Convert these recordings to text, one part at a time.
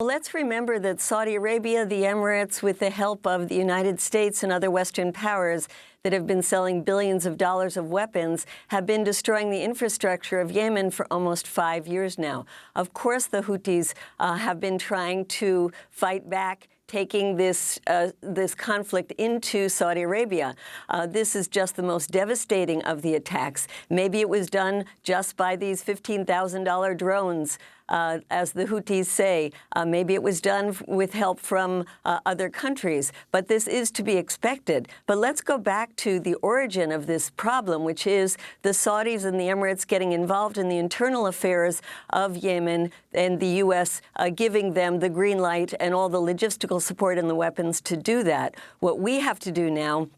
Let's remember that Saudi Arabia, the Emirates, with the help of the United States and other Western powers that have been selling billions of dollars of weapons, have been destroying the infrastructure of Yemen for almost 5 years now. Of course, the Houthis have been trying to fight back, taking this conflict into Saudi Arabia. This is just the most devastating of the attacks. Maybe it was done just by these $15,000 drones, as the Houthis say. Maybe it was done with help from other countries. But this is to be expected. But let's go back to the origin of this problem, which is the Saudis and the Emirates getting involved in the internal affairs of Yemen, and the U.S. Giving them the green light and all the logistical support and the weapons to do that. What we have to do now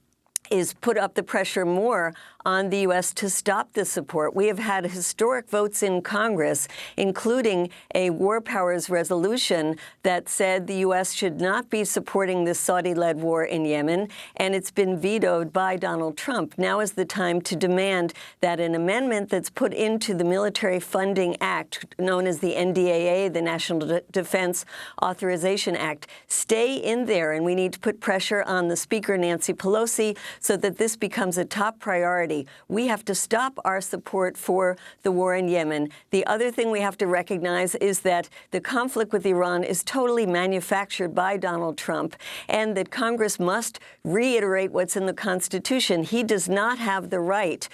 is put up the pressure more on the U.S. to stop this support. We have had historic votes in Congress, including a war powers resolution that said the U.S. should not be supporting this Saudi-led war in Yemen, and it's been vetoed by Donald Trump. Now is the time to demand that an amendment that's put into the Military Funding Act, known as the NDAA, the National Defense Authorization Act, stay in there, and we need to put pressure on the Speaker, Nancy Pelosi, so that this becomes a top priority. We have to stop our support for the war in Yemen. The other thing we have to recognize is that the conflict with Iran is totally manufactured by Donald Trump, and that Congress must reiterate what's in the Constitution. He does not have the right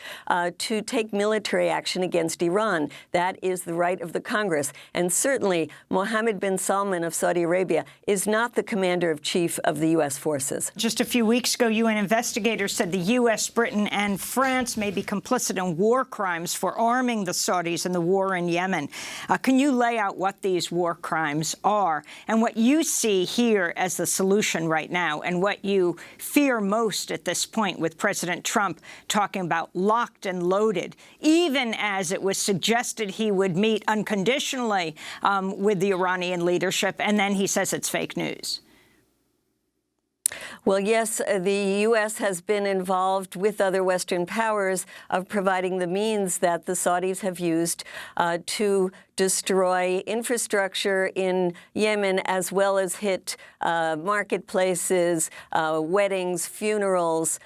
to take military action against Iran. That is the right of the Congress. And certainly, Mohammed bin Salman of Saudi Arabia is not the commander-in-chief of the U.S. forces. Just a few weeks ago, UN investigators said the U.S., Britain, and France may be complicit in war crimes for arming the Saudis in the war in Yemen. Can you lay out what these war crimes are and what you see here as the solution right now, and what you fear most at this point with President Trump talking about locked and loaded, even as it was suggested he would meet unconditionally with the Iranian leadership, and then he says it's fake news? Well, yes, the U.S. has been involved with other Western powers of providing the means that the Saudis have used to destroy infrastructure in Yemen, as well as hit marketplaces, weddings, funerals,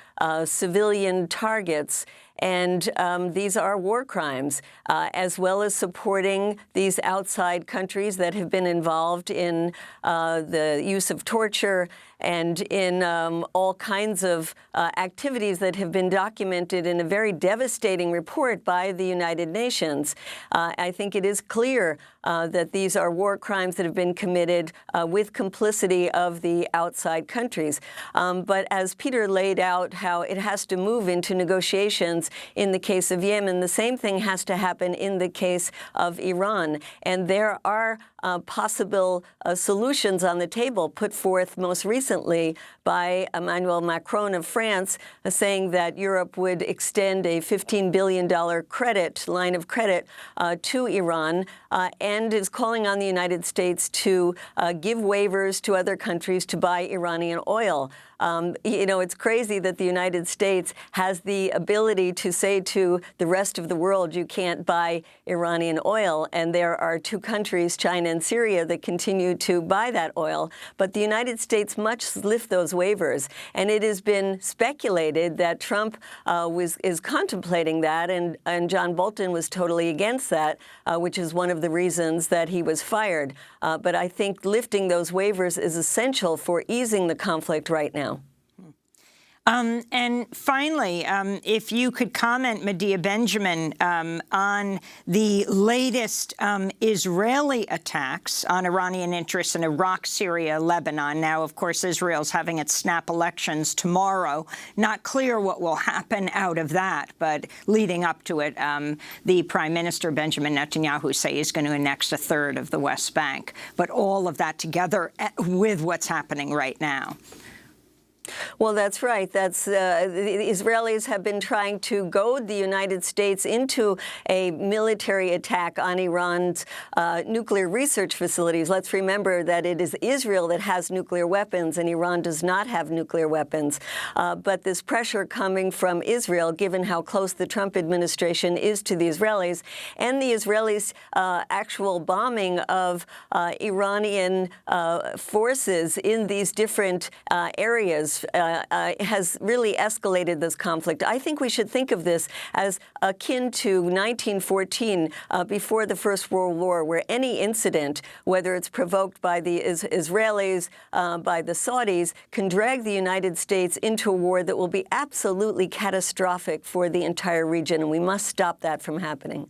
civilian targets. And these are war crimes, as well as supporting these outside countries that have been involved in the use of torture and in all kinds of activities that have been documented in a very devastating report by the United Nations. I think it is clear that these are war crimes that have been committed with complicity of the outside countries. But as Peter laid out how it has to move into negotiations in the case of Yemen, the same thing has to happen in the case of Iran. And there are possible solutions on the table put forth most recently by Emmanuel Macron of France, saying that Europe would extend a $15 billion line of credit to Iran, and is calling on the United States to give waivers to other countries to buy Iranian oil. You know, it's crazy that the United States has the ability to say to the rest of the world, you can't buy Iranian oil. And there are two countries, China and Syria, that continue to buy that oil. But the United States must lift those waivers. And it has been speculated that Trump is contemplating that. And John Bolton was totally against that, which is one of the reasons that he was fired. But I think lifting those waivers is essential for easing the conflict right now. And finally, if you could comment, Medea Benjamin, on the latest Israeli attacks on Iranian interests in Iraq, Syria, Lebanon. Now, of course, Israel's having its snap elections tomorrow. Not clear what will happen out of that, but leading up to it, the Prime Minister, Benjamin Netanyahu, say he's going to annex a third of the West Bank. But all of that together with what's happening right now. Well, that's right. The Israelis have been trying to goad the United States into a military attack on Iran's nuclear research facilities. Let's remember that it is Israel that has nuclear weapons and Iran does not have nuclear weapons. But this pressure coming from Israel, given how close the Trump administration is to the Israelis, and the Israelis' actual bombing of Iranian forces in these different areas has really escalated this conflict. I think we should think of this as akin to 1914, before the First World War, where any incident, whether it's provoked by the Israelis, by the Saudis, can drag the United States into a war that will be absolutely catastrophic for the entire region, and we must stop that from happening.